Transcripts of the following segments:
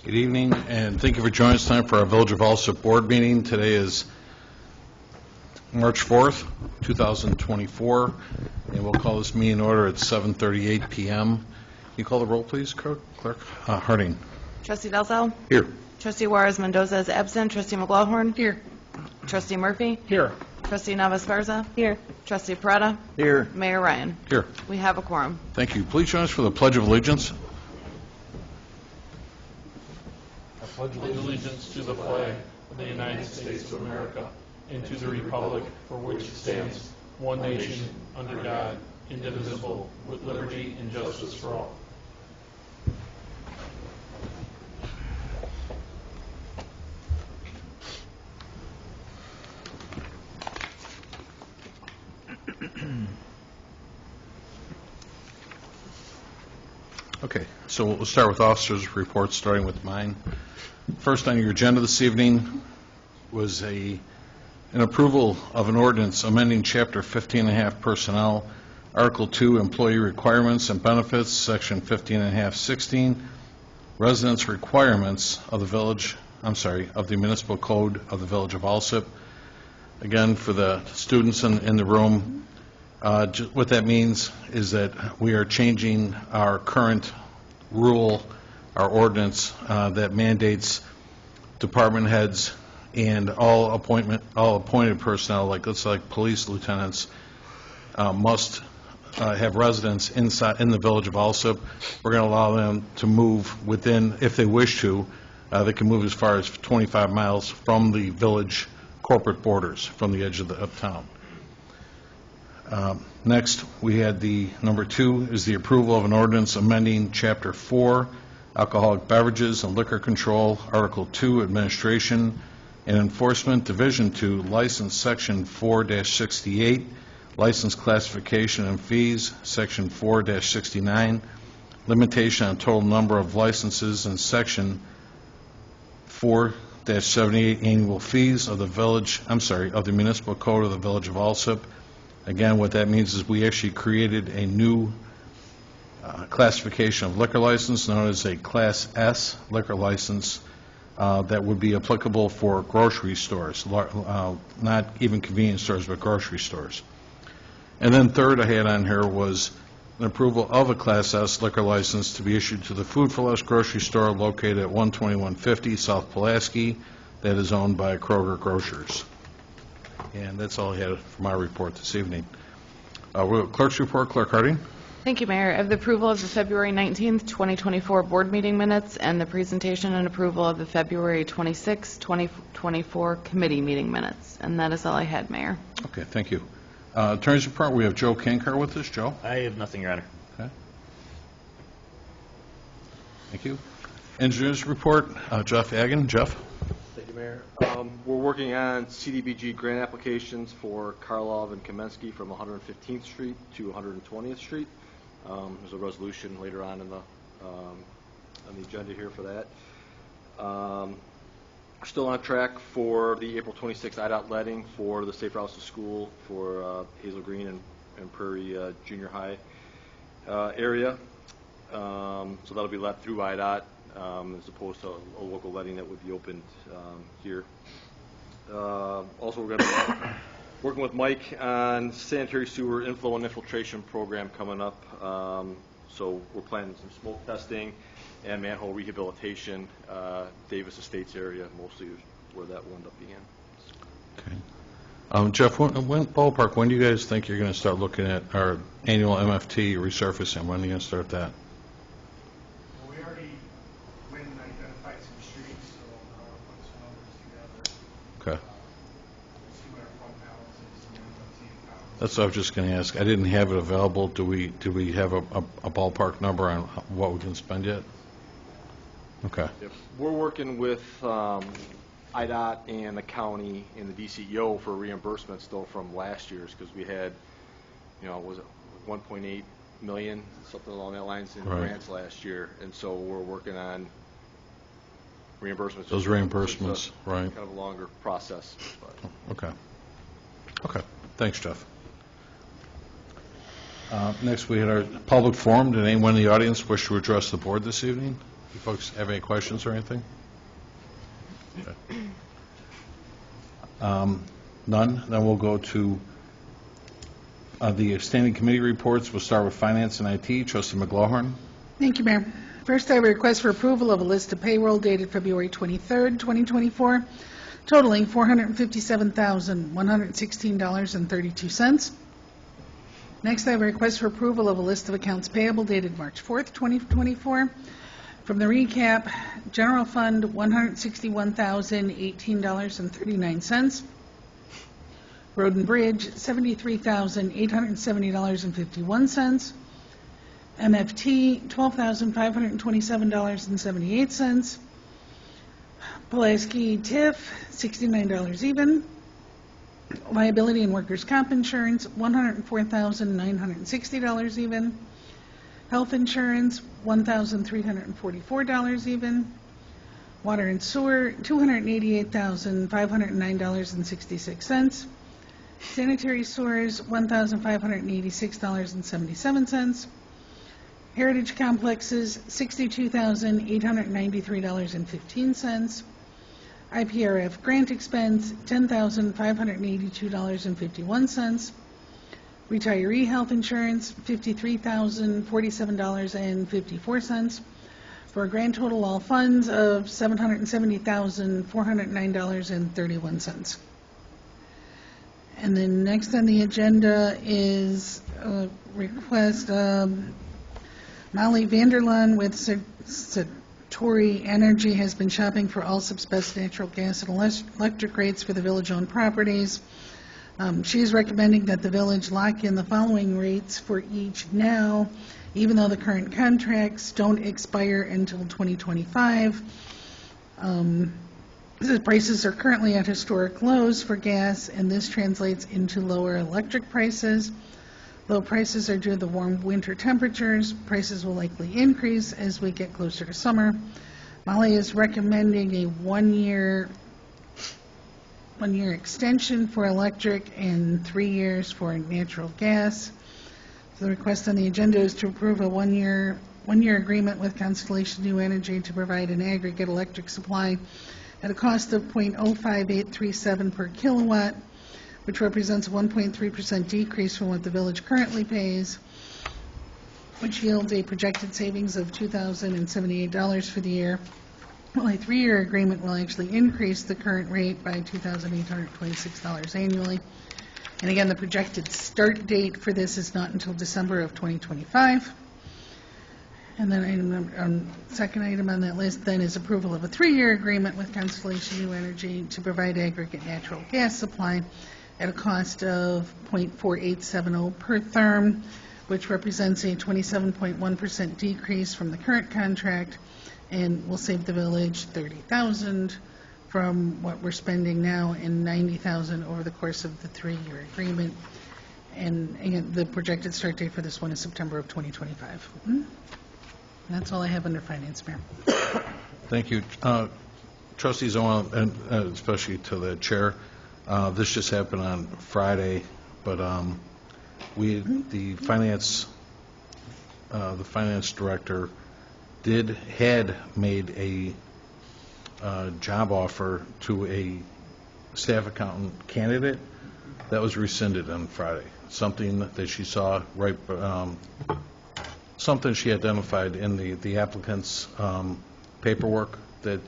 Good evening, and thank you for joining us tonight for our Village of Alsip board meeting. Today is March 4th, 2024, and we'll call this meeting in order at 7:38 p.m. Can you call the roll, please, Clerk? Harding. Trustee Dalzell? Here. Trustee Juarez Mendoza is absent. Trustee McLaughlin? Here. Trustee Murphy? Here. Trustee Navas Garza? Here. Trustee Parada? Here. Mayor Ryan? Here. We have a quorum. Thank you. Please join us for the Pledge of Allegiance. I pledge allegiance to the flag of the United States of America and to the republic for which it stands, one nation, under God, indivisible, with liberty and justice for all. Okay, so we'll start with officers' reports, starting with mine. First on your agenda this evening was an approval of an ordinance amending Chapter 15.5 Personnel, Article 2, Employee Requirements and Benefits, Section 15.5.16, Residence Requirements of the of the Municipal Code of the Village of Alsip. Again, for the students in the room, what that means is that we are changing our current rule, our ordinance that mandates department heads and all appointed personnel, like police lieutenants, must have residence in the Village of Alsip. We're going to allow them to move within, if they wish to, they can move as far as 25 miles from the village corporate borders, from the edge of town. Next, we had the number 2 is the approval of an ordinance amending Chapter 4, Alcoholic Beverages and Liquor Control, Article 2, Administration and Enforcement, Division 2, License Section 4-68, License Classification and Fees, Section 4-69, Limitation on total number of licenses, and Section 4-78, Annual Fees of the Village, of the Municipal Code of the Village of Alsip. Again, what that means is we actually created a new classification of liquor license known as a Class S liquor license that would be applicable for grocery stores, not even convenience stores, but grocery stores. And then third I had on here was an approval of a Class S liquor license to be issued to the Food for Less grocery store located at 12150 South Pulaski that is owned by Kroger Grocers. And that's all I had for my report this evening. Clerk's report, Clerk Harding. Thank you, Mayor. I have the approval of the February 19th, 2024 board meeting minutes and the presentation and approval of the February 26th, 2024 committee meeting minutes. And that is all I had, Mayor. Okay, thank you. Attorney's report, we have Joe Kankar with us. Joe? I have nothing, Your Honor. Okay. Thank you. Engineer's report, Jeff Agin. Jeff? Thank you, Mayor. We're working on CDBG grant applications for Karlov and Kamensky from 115th Street to 120th Street. There's a resolution later on in the agenda here for that. We're still on track for the April 26th IDOT letting for the Safe Routes to School for Hazel Green and Prairie Junior High area. So that'll be let through IDOT as opposed to a local letting that would be opened here. Also, we're going to be working with Mike on sanitary sewer inflow and infiltration program coming up. So we're planning some smoke testing and manhole rehabilitation, Davis Estates area, mostly where that will end up being. Okay. Jeff, ballpark, when do you guys think you're going to start looking at our annual MFT resurfacing? When are you going to start that? Well, we already went and identified some streets, so put some numbers together. Okay. See what our fund balance is and then let's see how. That's what I was just going to ask. I didn't have it available. Do we have a ballpark number on what we can spend yet? Okay. Yep. We're working with IDOT and the county and the DCEO for reimbursement still from last year's, because we had, was it 1.8 million, something along that lines in grants last year, and so we're working on reimbursements. Those reimbursements, so right? Kind of a longer process. Okay. Okay. Thanks, Jeff. Next, we had our public forum. Did anyone in the audience wish to address the board this evening? You folks have any questions or anything? Okay. None? Then we'll go to the standing committee reports. We'll start with Finance and IT. Trustee McGlawhorn. Thank you, Mayor. First, I have a request for approval of a list of payroll dated February 23rd, 2024, totaling $457,116.32. Next, I have a request for approval of a list of accounts payable dated March 4th, 2024. From the recap, General Fund, $161,018.39. Road and Bridge, $73,870.51. MFT, $12,527.78. Pulaski TIF, $69 even. Liability and workers' comp insurance, $104,960 even. Health insurance, $1,344 even. Water and sewer, $288,509.66. Sanitary sewers, $1,586.77. Heritage complexes, $62,893.15. IPRF grant expense, $10,582.51. Retiree health insurance, $53,047.54, for a grand total all funds of $770,409.31. And then next on the agenda is a request, Molly Vanderlaan with Satori Energy has been shopping for Alsip's best natural gas and electric rates for the village-owned properties. She is recommending that the village lock in the following rates for each now, even though the current contracts don't expire until 2025. The prices are currently at historic lows for gas, and this translates into lower electric prices. Low prices are due to the warm winter temperatures. Prices will likely increase as we get closer to summer. Molly is recommending a one-year extension for electric and 3 years for natural gas. So the request on the agenda is to approve a one-year agreement with Constellation New Energy to provide an aggregate electric supply at a cost of .05837 per kilowatt, which represents a 1.3% decrease from what the village currently pays, which yields a projected savings of $2,078 for the year. Well, a 3-year agreement will actually increase the current rate by $2,826 annually. And again, the projected start date for this is not until December of 2025. And then second item on that list then is approval of a 3-year agreement with Constellation New Energy to provide aggregate natural gas supply at a cost of .4870 per therm, which represents a 27.1% decrease from the current contract, and will save the village $30,000 from what we're spending now and $90,000 over the course of the 3-year agreement. And again, the projected start date for this one is September of 2025. That's all I have under finance, Mayor. Thank you. Trustees, I want, and especially to the chair, this just happened on Friday, but the finance director had made a job offer to a staff accountant candidate that was rescinded on Friday. Something that she saw something she identified in the applicant's paperwork that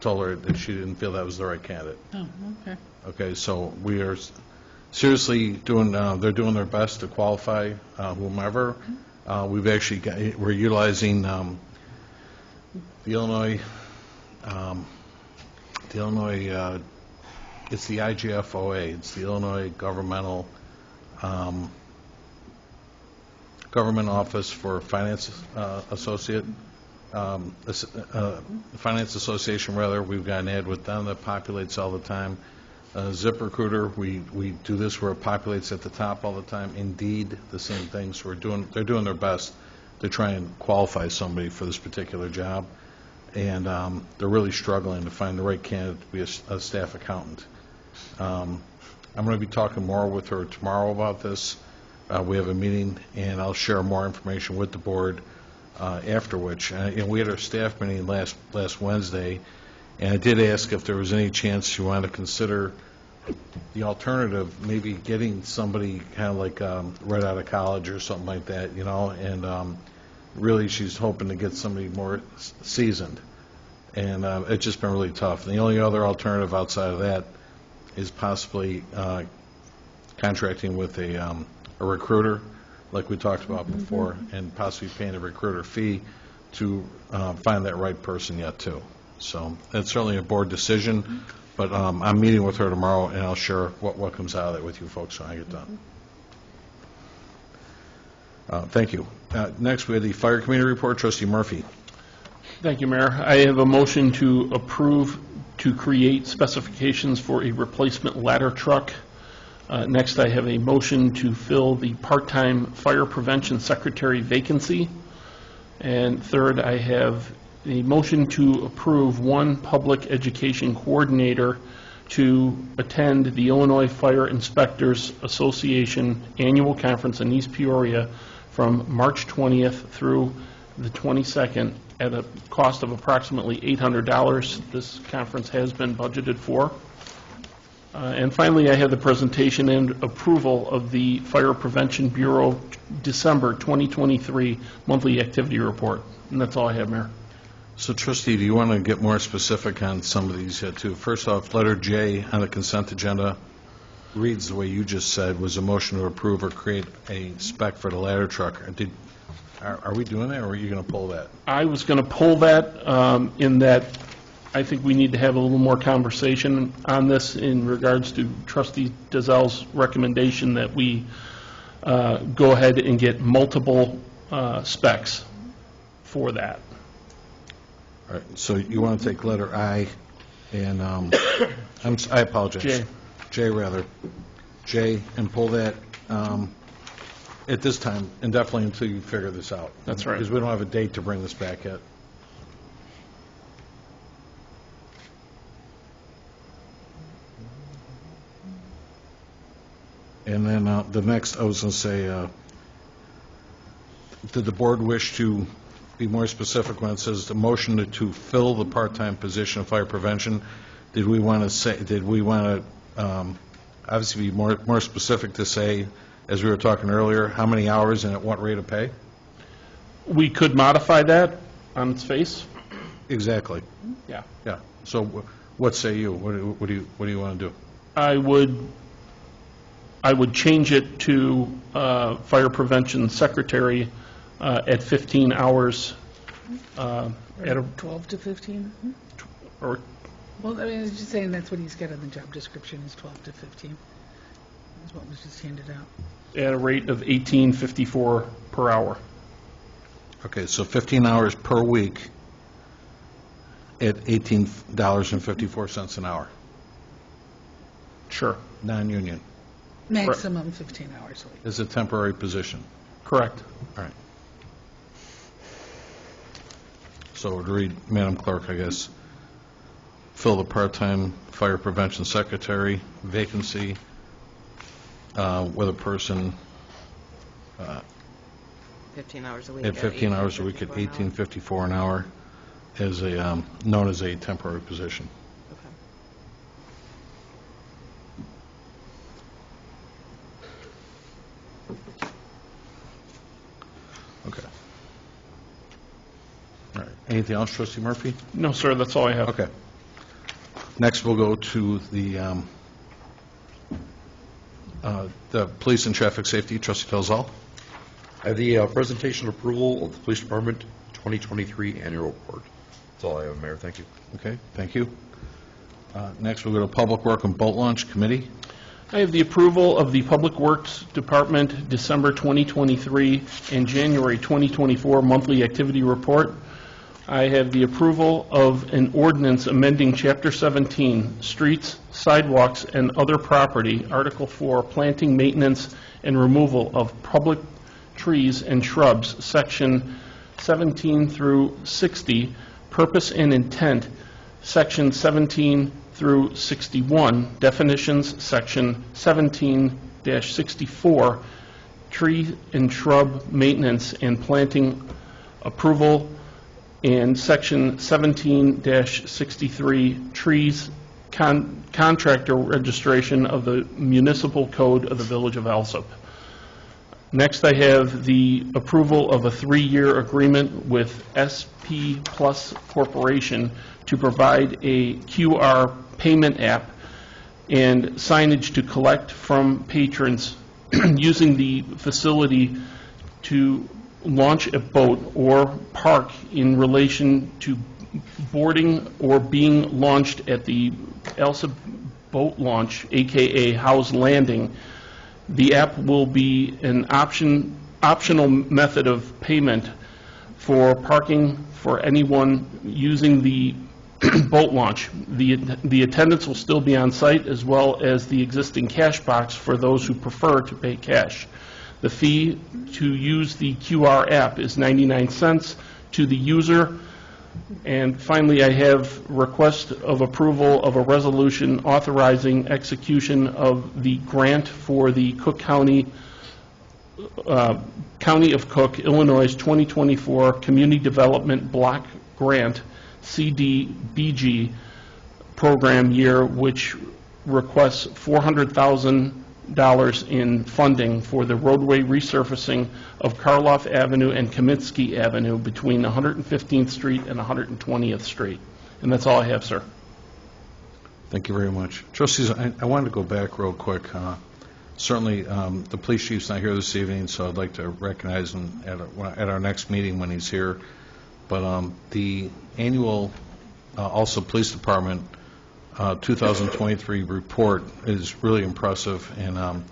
told her that she didn't feel that was the right candidate. Oh, okay. Okay, so we are seriously doing, they're doing their best to qualify whomever. We've actually we're utilizing the Illinois, it's the IGFOA, it's the Illinois Government Office for Finance Finance Association, rather. We've got an ad with them that populates all the time. ZipRecruiter, we do this where it populates at the top all the time. Indeed, the same thing. So they're doing their best to try and qualify somebody for this particular job, and they're really struggling to find the right candidate to be a staff accountant. I'm going to be talking more with her tomorrow about this. We have a meeting, and I'll share more information with the board after which, and we had our staff meeting last Wednesday, and I did ask if there was any chance you wanted to consider the alternative, maybe getting somebody kind of like right out of college or something like that, you know, and really she's hoping to get somebody more seasoned. And it's just been really tough. And the only other alternative outside of that is possibly contracting with a recruiter, like we talked about before, and possibly paying a recruiter fee to find that right person yet, too. So that's certainly a board decision, but I'm meeting with her tomorrow, and I'll share what comes out of it with you folks when I get done. Thank you. Next, we have the Fire Committee report. Trustee Murphy. Thank you, Mayor. I have a motion to approve to create specifications for a replacement ladder truck. Next, I have a motion to fill the part-time fire prevention secretary vacancy. And third, I have a motion to approve one public education coordinator to attend the Illinois Fire Inspectors Association Annual Conference in East Peoria from March 20th through the 22nd at a cost of approximately $800. This conference has been budgeted for. And finally, I have the presentation and approval of the Fire Prevention Bureau December 2023 monthly activity report. And that's all I have, Mayor. So, Trustee, do you want to get more specific on some of these yet, too? First off, letter J on the consent agenda reads the way you just said, was a motion to approve or create a spec for the ladder truck. Are we doing that, or are you going to pull that? I was going to pull that in that I think we need to have a little more conversation on this in regards to Trustee Dazell's recommendation that we go ahead and get multiple specs for that. All right, so you want to take letter I, and I apologize. J. J, rather. J, and pull that at this time, indefinitely until you figure this out. That's right. Because we don't have a date to bring this back yet. And then the next, I was going to say, did the board wish to be more specific when it says the motion to fill the part-time position of fire prevention? Did we want to obviously be more specific to say, as we were talking earlier, how many hours and at what rate of pay? We could modify that on its face. Exactly. Yeah. Yeah. So what say you? What do you want to do? I would change it to fire prevention secretary at 15 hours at a, 12 to 15? or Well, I mean, it's just saying that's what he's got in the job description, is 12 to 15. That's what was just handed out. at a rate of $18.54 per hour. Okay, so 15 hours per week at $18.54 an hour, Sure. non-union. Maximum 15 hours a week. Is a temporary position. Correct. All right. So it would read, Madam Clerk, I guess, fill the part-time fire prevention secretary vacancy with a person 15 hours a week. at 15 hours a week at $18.54 $18.54 an hour. an hour as a, known as a temporary position. Okay. Okay. All right. Anything else, Trustee Murphy? No, sir, that's all I have. Okay. Next, we'll go to the police and traffic safety. Trustee Dalzell. I have the presentation approval of the Police Department 2023 Annual Report. That's all I have, Mayor. Thank you. Okay, thank you. Next, we'll go to Public Work and Boat Launch Committee. I have the approval of the Public Works Department December 2023 and January 2024 monthly activity report. I have the approval of an ordinance amending Chapter 17, Streets, Sidewalks, and Other Property, Article 4, Planting, Maintenance, and Removal of Public Trees and Shrubs, Section 17 through 60, Purpose and Intent, Section 17 through 61, Definitions, Section 17-64, Tree and Shrub Maintenance and Planting approval and Section 17-63 trees contractor registration of the municipal code of the Village of Alsip. Next, I have the approval of a 3-year agreement with SP Plus Corporation to provide a QR payment app and signage to collect from patrons using the facility to launch a boat or park in relation to boarding or being launched at the Alsip boat launch, AKA House Landing. The app will be an optional method of payment for parking for anyone using the boat launch. The attendants will still be on site, as well as the existing cash box for those who prefer to pay cash. The fee to use the QR app is 99 cents to the user. And finally, I have request of approval of a resolution authorizing execution of the grant for the Cook County County of Cook, Illinois 2024 Community Development Block Grant, CDBG program year, which requests $400,000 in funding for the roadway resurfacing of Karloff Avenue and Kamitsky Avenue between 115th Street and 120th Street. And that's all I have, sir. Thank you very much. Trustees, I wanted to go back real quick. Certainly, the police chief's not here this evening, so I'd like to recognize him at our next meeting when he's here. But the annual also Police Department 2023 report is really impressive, and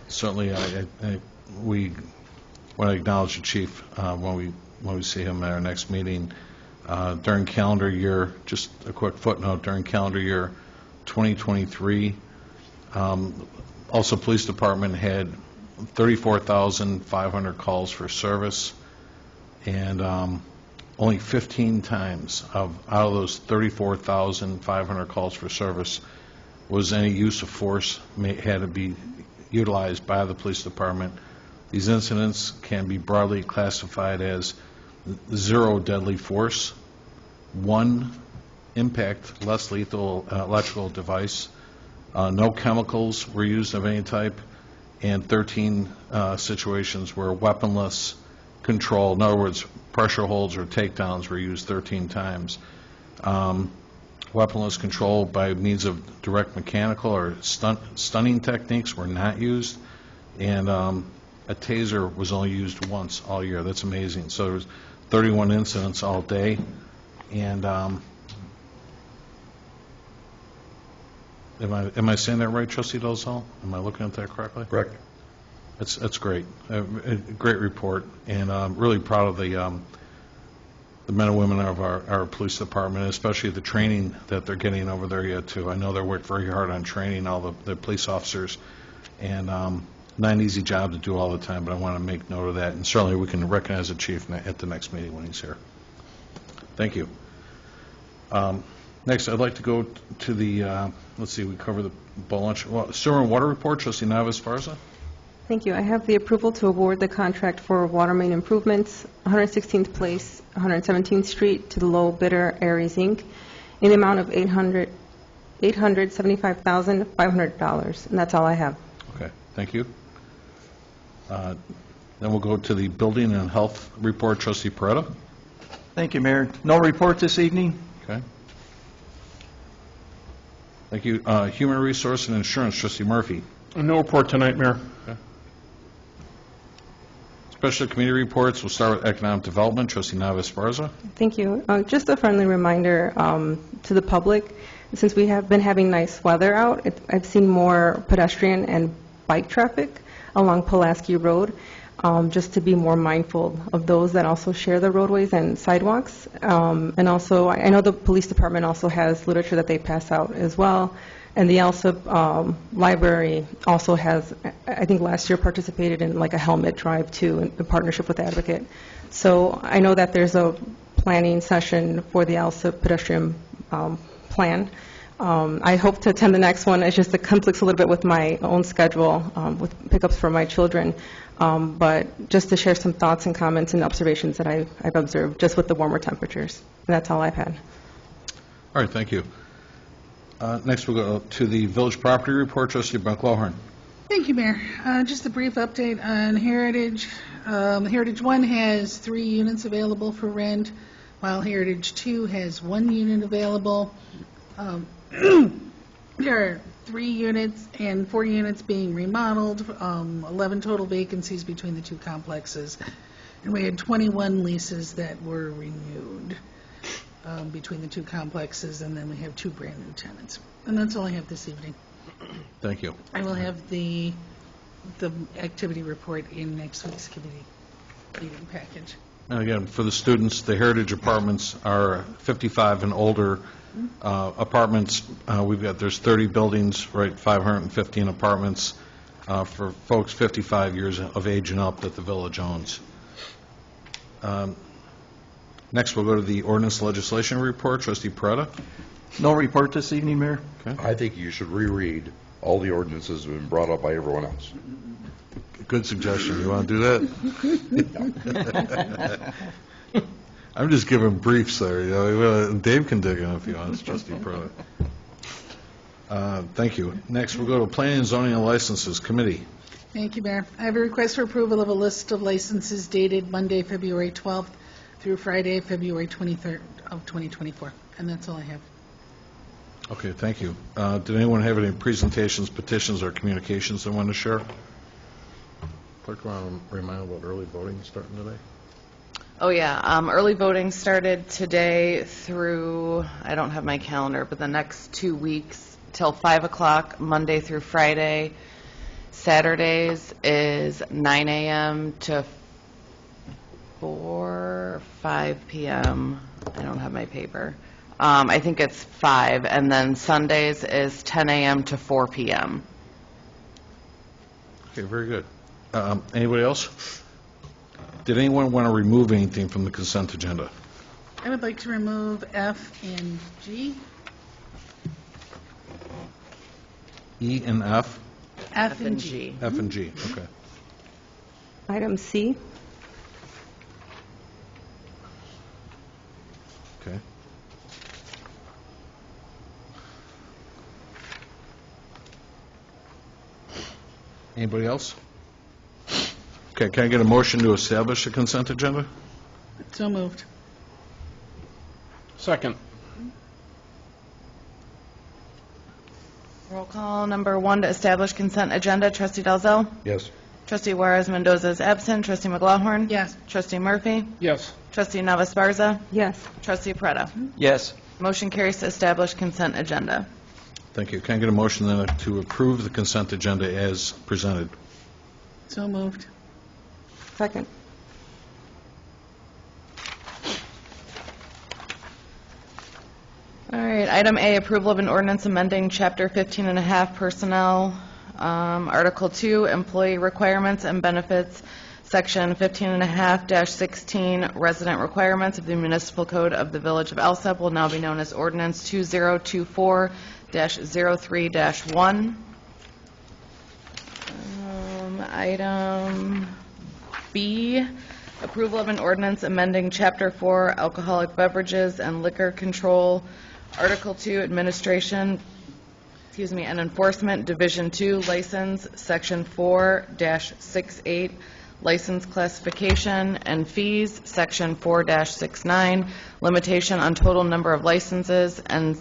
certainly we want to acknowledge the chief when we see him at our next meeting. During calendar year, just a quick footnote, during calendar year 2023, also Police Department had 34,500 calls for service, and only 15 times out of those 34,500 calls for service was any use of force had to be utilized by the police department. These incidents can be broadly classified as 0 deadly force, 1 impact less lethal electrical device, no chemicals were used of any type, and 13 situations where weaponless control, in other words, pressure holds or takedowns were used 13 times. Weaponless control by means of direct mechanical or stunning techniques were not used, and a taser was only used once all year. That's amazing. So there was 31 incidents all day, and am I saying that right, Trustee Dalzell? Am I looking at that correctly? Correct. That's great. A great report, and I'm really proud of the men and women of our police department, especially the training that they're getting over there yet too. I know they work very hard on training all the police officers, and not an easy job to do all the time, but I want to make note of that, and certainly we can recognize the chief at the next meeting when he's here. Thank you. Next, I'd like to go to the, let's see, we covered the boat launch. Well, sewer and water report, Trustee Navis-Barza. Thank you. I have the approval to award the contract for water main improvements, 116th Place, 117th Street, to the low bidder, Aries Inc., in the amount of $875,500, and that's all I have. Okay, thank you. Then we'll go to the building and health report, Trustee Peretta. Thank you, Mayor. No report this evening. Okay. Thank you. Human resource and insurance, Trustee Murphy. No report tonight, Mayor. Okay. Special committee reports. We'll start with economic development. Trustee Navis-Barza. Thank you. Just a friendly reminder to the public, since we have been having nice weather out, I've seen more pedestrian and bike traffic along Pulaski Road, just to be more mindful of those that also share the roadways and sidewalks. And also, I know the police department also has literature that they pass out as well. And the Alsip library also has, I think last year participated in like a helmet drive too, in partnership with Advocate. So I know that there's a planning session for the Alsip pedestrian plan I hope to attend the next one. It's just it conflicts a little bit with my own schedule with pickups for my children. But just to share some thoughts and comments and observations that I've observed just with the warmer temperatures. And that's all I've had. All right, thank you. Next, we'll go to the village property report. Trustee McLaughlin. Thank you, Mayor. Just a brief update on Heritage. Heritage 1 has 3 units available for rent, while Heritage 2 has 1 unit available. There are 3 units and 4 units being remodeled, 11 total vacancies between the 2 complexes, and we had 21 leases that were renewed between the 2 complexes, and then we have 2 brand-new tenants. And that's all I have this evening. Thank you. I will have the activity report in next week's committee meeting package. And again, for the students, the Heritage Apartments are 55 and older apartments. There's 30 buildings, right, 515 apartments for folks 55 years of age and up that the village owns. Next, we'll go to the ordinance legislation report. Trustee Peretta. No report this evening, Mayor. I think you should reread all the ordinances that have been brought up by everyone else. Good suggestion. You want to do that? I'm just giving briefs there. You know, Dave can dig in if he wants, Trustee Peretta. Thank you. Next, we'll go to Planning and Zoning and Licenses Committee. Thank you, Mayor. I have a request for approval of a list of licenses dated Monday, February 12th through Friday, February 23rd of 2024. And that's all I have. Okay, thank you. Did anyone have any presentations, petitions, or communications they want to share? Clerk, want to remind about early voting starting today? Oh, yeah. Early voting started today through, I don't have my calendar, but the next 2 weeks till 5 o'clock, Monday through Friday. Saturdays is 9 a.m. to 5 p.m. I don't have my paper. I think it's 5, and then Sundays is 10 a.m. to 4 p.m. Okay, very good. Anybody else? Did anyone want to remove anything from the consent agenda? I would like to remove F and G. E and F? F and G. F and G, okay. Item C. Okay. Anybody else? Okay, can I get a motion to establish a consent agenda? So moved. Second. Roll call number 1 to establish consent agenda. Trustee Dalzell? Yes. Trustee Juarez Mendoza is absent. Trustee McLaughlin? Yes. Trustee Murphy? Yes. Trustee Navas Barza? Yes. Trustee Peretta? Yes. Motion carries to establish consent agenda. Thank you. Can I get a motion then to approve the consent agenda as presented? So moved. Second. All right, item A, approval of an ordinance amending Chapter 15 and a half Personnel, Article 2, Employee Requirements and Benefits, Section 15 and a half -16, Resident Requirements of the Municipal Code of the Village of Alsip will now be known as Ordinance 2024-03-1. Item B, approval of an ordinance amending Chapter 4, Alcoholic Beverages and Liquor Control, Article 2, Administration, and Enforcement, Division 2, License, Section 4-68, License Classification and Fees, Section 4-69, Limitation on Total Number of Licenses, and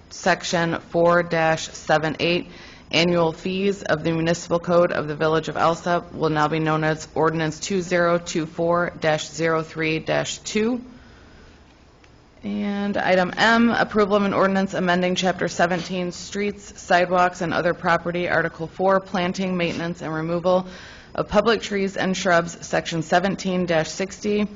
Section 4-78, Annual Fees of the Municipal Code of the Village of Alsip will now be known as Ordinance 2024-03-2. And item M, approval of an ordinance amending Chapter 17, Streets, Sidewalks, and Other Property, Article 4, Planting, Maintenance, and Removal of Public Trees and Shrubs, Section 17-60,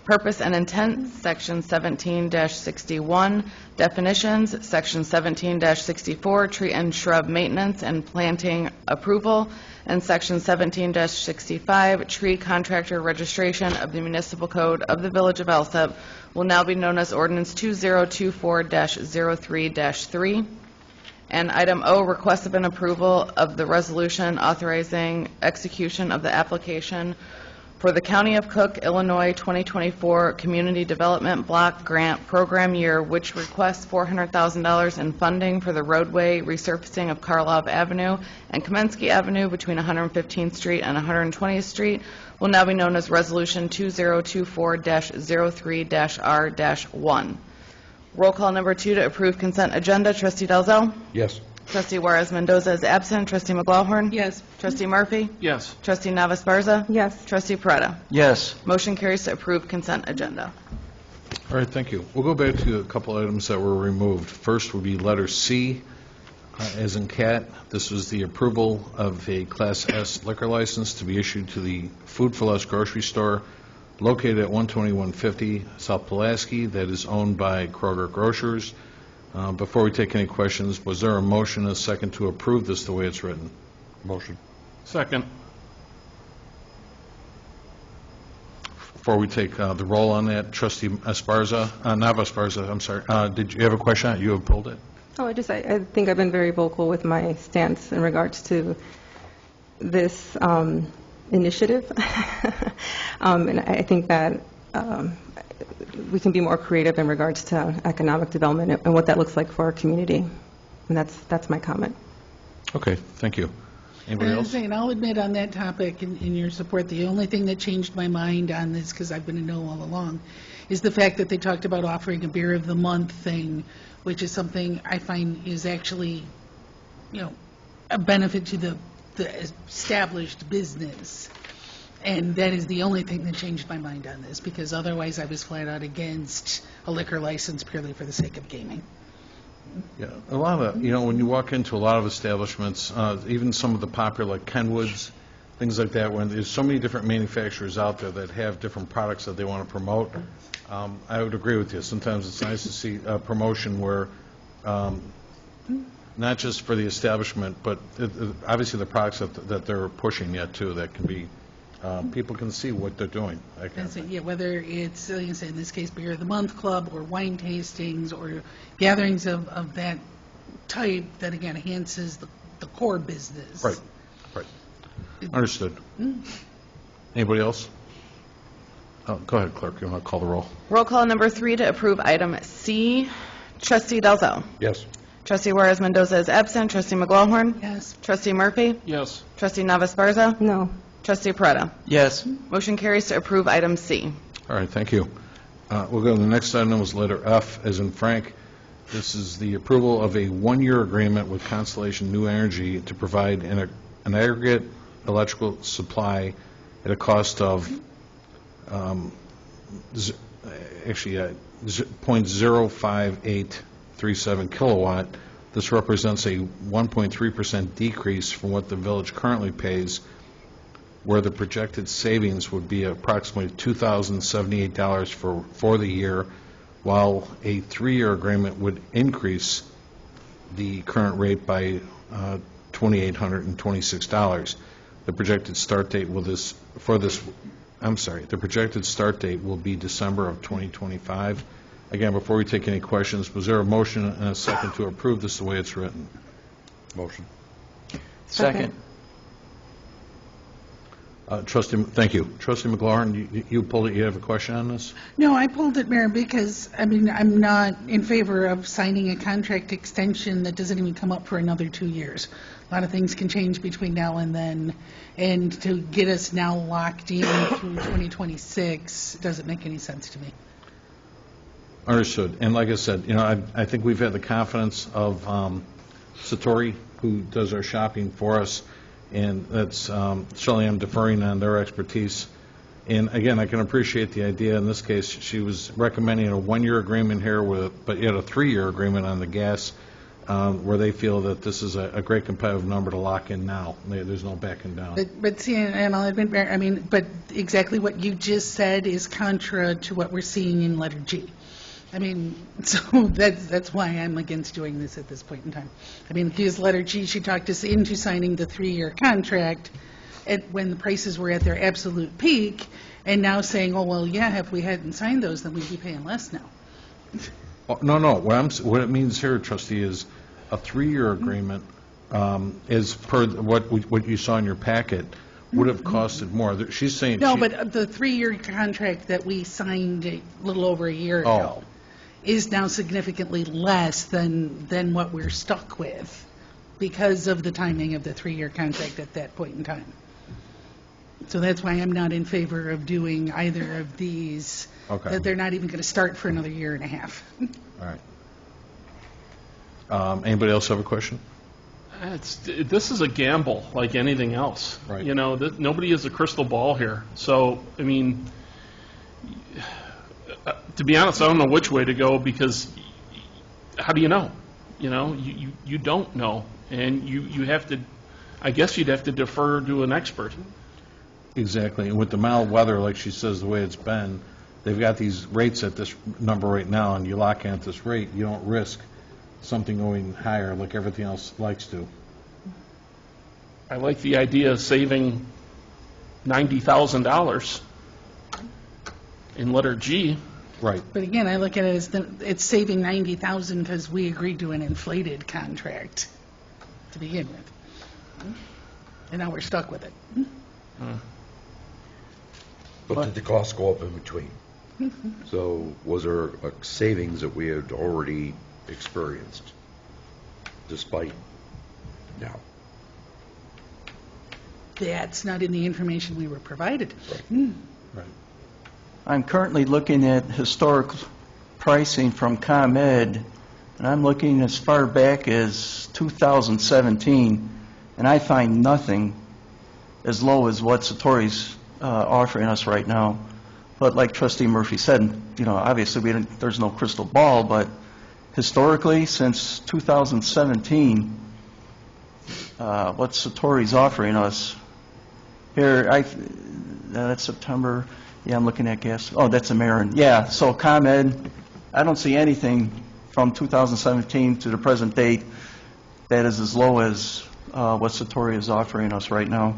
Purpose and Intent, Section 17-61, Definitions, Section 17-64, Tree and Shrub Maintenance and Planting Approval, and Section 17-65, Tree Contractor Registration of the Municipal Code of the Village of Alsip will now be known as Ordinance 2024-03-3. And item O, request of an approval of the resolution authorizing execution of the application for the County of Cook, Illinois 2024 Community Development Block Grant Program Year, which requests $400,000 in funding for the roadway resurfacing of Karlov Avenue and Kamensky Avenue between 115th Street and 120th Street, will now be known as Resolution 2024-03-R-1. Roll call number 2 to approve consent agenda. Trustee Dalzell? Yes. Trustee Juarez Mendoza is absent. Trustee McGlawhorn? Yes. Trustee Murphy? Yes. Trustee Navas Barza? Yes. Trustee Peretta? Yes. Motion carries to approve consent agenda. All right, thank you. We'll go back to a couple items that were removed. First would be letter C, as in cat. This was the approval of a Class S liquor license to be issued to the Food for Less grocery store located at 12150 South Pulaski that is owned by Kroger Grocers. Before we take any questions, was there a motion and a second to approve this the way it's written? Motion. Second. Before we take the roll on that, Trustee Esparza, Nava Esparza, I'm sorry, did you have a question on it? You have pulled it? Oh, I think I've been very vocal with my stance in regards to this initiative. And I think that we can be more creative in regards to economic development and what that looks like for our community. And that's my comment. Okay, thank you. Anybody And I'm else? saying, I'll admit on that topic, in your support, the only thing that changed my mind on this, because I've been a no all along, is the fact that they talked about offering a beer of the month thing, which is something I find is actually, a benefit to the established business. And that is the only thing that changed my mind on this, because otherwise I was flat out against a liquor license purely for the sake of gaming. Yeah, a lot of, when you walk into a lot of establishments, even some of the popular, like Kenwood's, things like that, when there's so many different manufacturers out there that have different products that they want to promote, I would agree with you. Sometimes it's nice to see a promotion where, not just for the establishment, but obviously the products that they're pushing yet, too, that can be, people can see what they're doing. that kind And of so, thing. yeah, whether it's, like I said, in this case, Beer of the Month Club, or wine tastings, or gatherings of that type that, again, enhances the core business. Right, right. Understood. Anybody else? Oh, go ahead, clerk, you want to call the roll? Roll call number 3 to approve item C. Trustee Dalzell? Yes. Trustee Juarez Mendoza is absent. Trustee McGlawhorn? Yes. Trustee Murphy? Yes. Trustee Navas Barza? No. Trustee Peretta? Yes. Motion carries to approve item C. All right, thank you. We'll go to the next item, was letter F, as in Frank. This is the approval of a one-year agreement with Constellation New Energy to provide an aggregate electrical supply at a cost of, .05837 kilowatt. This represents a 1.3% decrease from what the village currently pays, where the projected savings would be approximately $2,078 for the year, while a 3-year agreement would increase the current rate by $2,826. The projected start date the projected start date will be December of 2025. Again, before we take any questions, was there a motion and a second to approve this the way it's written? Motion. Second. Thank you. Trustee McLaurin, you pulled it, you have a question on this? No, I pulled it, Mayor, because, I'm not in favor of signing a contract extension that doesn't even come up for another 2 years. A lot of things can change between now and then, and to get us now locked in through 2026 doesn't make any sense to me. Understood. And like I said, I think we've had the confidence of Satori, who does our shopping for us, and that's certainly I'm deferring on their expertise. And again, I can appreciate the idea. In this case, she was recommending a 1-year agreement here, but yet a 3-year agreement on the gas, where they feel that this is a great competitive number to lock in now. There's no backing down. But see, and I'll admit, Mayor, but exactly what you just said is contra to what we're seeing in letter G. So that's why I'm against doing this at this point in time. Because letter G, she talked us into signing the 3-year contract when the prices were at their absolute peak, and now saying, oh, well, yeah, if we hadn't signed those, then we'd be paying less now. Oh, no. What it means here, trustee, is a 3-year agreement, as per what you saw in your packet, would have costed more. She's saying... No, she- but the 3-year contract that we signed a little over a year Oh. ago is now significantly less than what we're stuck with because of the timing of the 3-year contract at that point in time. So that's why I'm not in favor of doing either of these. Okay. That they're not even going to start for another year and a half. All right. Anybody else have a question? This is a gamble like anything else. Right. You know, nobody has a crystal ball here. So, I mean, to be honest, I don't know which way to go because how do you know? You know, you don't know. And you have to, I guess you'd have to defer to an expert. Exactly. And with the mild weather, like she says, the way it's been, they've got these rates at this number right now, and you lock in at this rate, you don't risk something going higher like everything else likes to. I like the idea of saving $90,000 in letter G. Right. But again, I look at it as it's saving $90,000 because we agreed to an inflated contract to begin with. And now we're stuck with it. But did the costs go up in between? So was there a savings that we had already experienced despite now? That's not in the information we were provided. Right. I'm currently looking at historic pricing from ComEd, and I'm looking as far back as 2017, and I find nothing as low as what Satori's offering us right now. But like Trustee Murphy said, you know, obviously there's no crystal ball, but historically, since 2017, what Satori's offering us, here, that's September, yeah, I'm looking at gas, oh, that's American, yeah, so ComEd, I don't see anything from 2017 to the present date that is as low as what Satori is offering us right now.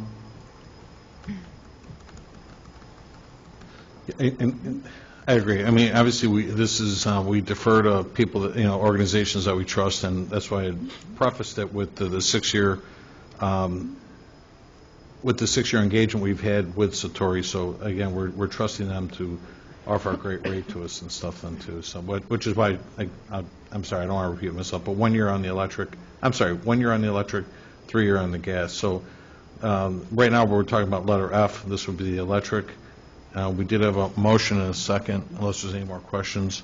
And I agree. I mean, obviously, we defer to people that, you know, organizations that we trust, and that's why I prefaced it with the 6-year, with the 6-year engagement we've had with Satori. So again, we're trusting them to offer a great rate to us and stuff then too. So, which is why I'm sorry, I don't want to repeat myself, but 1 year on the electric. I'm sorry, 1 year on the electric, 3 year on the gas. So right now we're talking about letter F. This would be the electric. We did have a motion and a second, unless there's any more questions.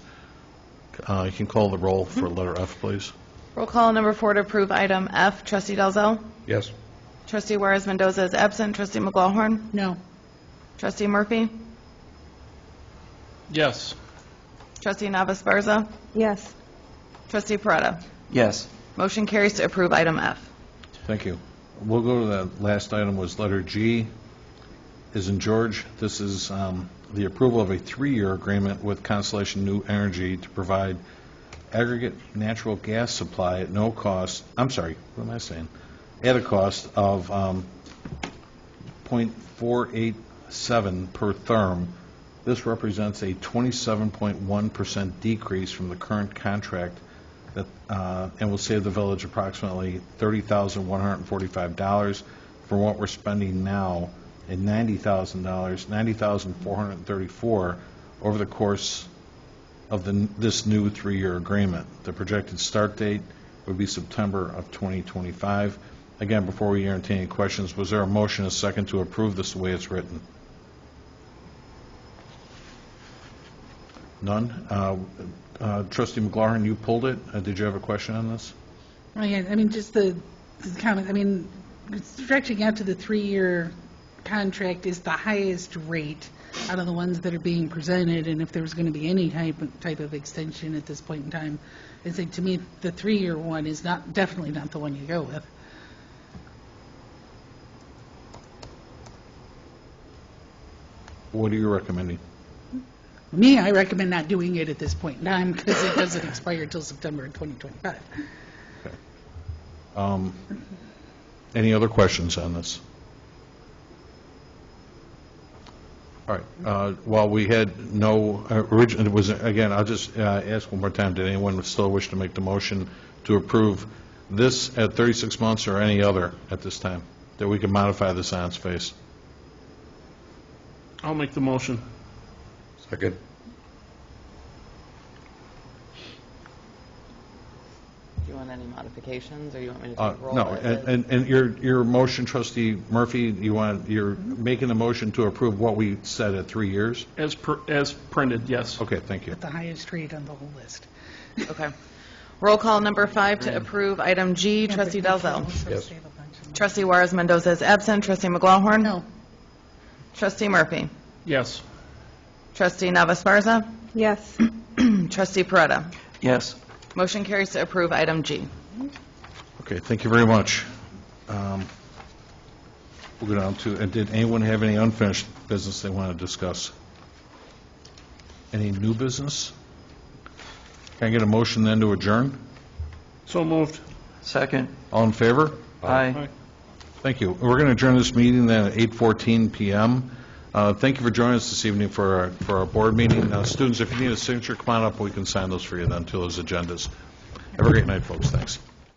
You can call the roll for letter F, please. Roll call number 4 to approve item F. Trustee Dalzell? Yes. Trustee Juarez Mendoza is absent. Trustee McLaughlin? No. Trustee Murphy? Yes. Trustee Navas Barza? Yes. Trustee Peretta? Yes. Motion carries to approve item F. Thank you. We'll go to the last item was letter G. Is in George. This is the approval of a 3-year agreement with Constellation New Energy to provide aggregate natural gas supply at no cost, I'm sorry, what am I saying? At a cost of .487 per therm. This represents a 27.1% decrease from the current contract that, and will save the village approximately $30,145 for what we're spending now, and $90,000, $90,434 over the course of this new 3-year agreement. The projected start date would be September of 2025. Again, before we entertain any questions, was there a motion, a second, to approve this the way it's written? None? Trustee McLaurin, you pulled it. Did you have a question on this? Oh, yeah, I mean, just the comment, I mean, stretching out to the 3-year contract is the highest rate out of the ones that are being presented, and if there was going to be any type of extension at this point in time, I think to me the 3-year one is definitely not the one you go with. What are you recommending? Me, I recommend not doing it at this point in time because it doesn't expire until September of 2025. Any other questions on this? All right. While we had no original, it was, again, I'll just ask one more time, did anyone still wish to make the motion to approve this at 36 months or any other at this time, that we can modify this on its face. I'll make the motion. Second. Do you want any modifications, or you want me to take roll? No, as is? and your motion, trustee Murphy, you're making a motion to approve what we said at 3 years? As printed, yes. Okay, thank you. At the highest rate on the whole list. Okay. Roll call number 5 to approve item G, trustee Dalzell. Yes. Trustee Juarez Mendoza is absent. Trustee McGuahorn? No. Trustee Murphy? Yes. Trustee Navasparza? Yes. Trustee Peretta? Yes. Motion carries to approve item G. Okay, thank you very much. We'll go down to, and did anyone have any unfinished business they want to discuss? Any new business? Can I get a motion then to adjourn? So moved. Second. All in favor? Aye. Thank you. We're going to adjourn this meeting then at 8:14 PM. Thank you for joining us this evening for our board meeting. Students, if you need a signature, come on up, we can sign those for you then, to those agendas. Have a great night, folks. Thanks.